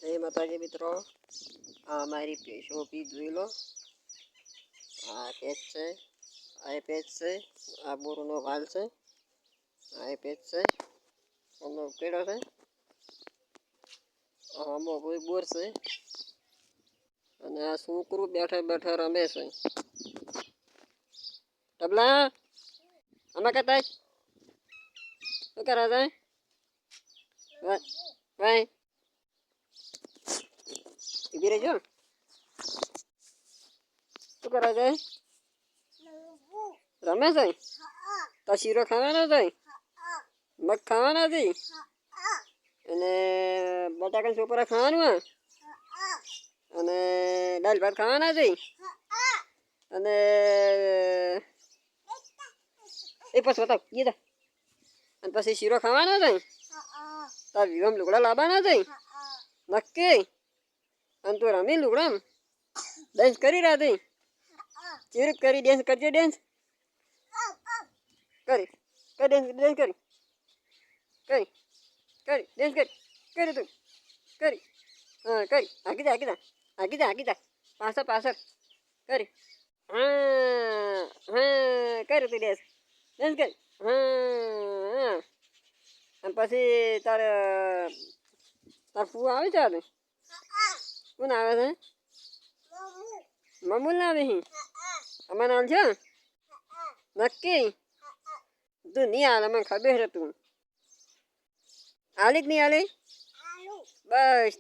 જય માતાજી મિત્રો, આ મારી ભેંસો બી જોઈ લો. આ પેચ છે, આ પેચ છે, આ બોરનો વાલ છે, આ પેચ છે, આનો કેળો છે, આમાં કોઈ બોર છે, અને આ છોકરું બેઠા બેઠા રમે છે. તબલા આમાં કહેતા શું કરે છે? ભાઈ ઊભી રહેજો. શું કરે છે? રમે છે? તો શીરો ખાવાનો છે? મગ ખાવાના છે? અને બટાકા ચોપરા ખાવાનું? અને દાળ ભાત ખાવાના છે? અને એ પછી બતાવ કીધા. અને પછી શીરો ખાવાનો છે? તાર વિવામ લુગડા લાવવાના છે? નક્કી? અને તું રમી લુગડામ ડેન્સ કરી રાતી? ચીરક કરી ડેન્સ કરજે. ડેન્સ કરી ડેન્સ કરી ડેન્સ કરી તું કરી. હા કરી આગી જા પાછળ કરી. હા કરી તું ડેન્સ કરી. હા અને પછી તારે ફૂ આવે છે? કોણ આવે છે? મમૂલ આવે છે? અમારે નામ છે નક્કી? તું નહીં હાલે મને ખબર છે. તું હાલી જ નહીં હાલે બસ.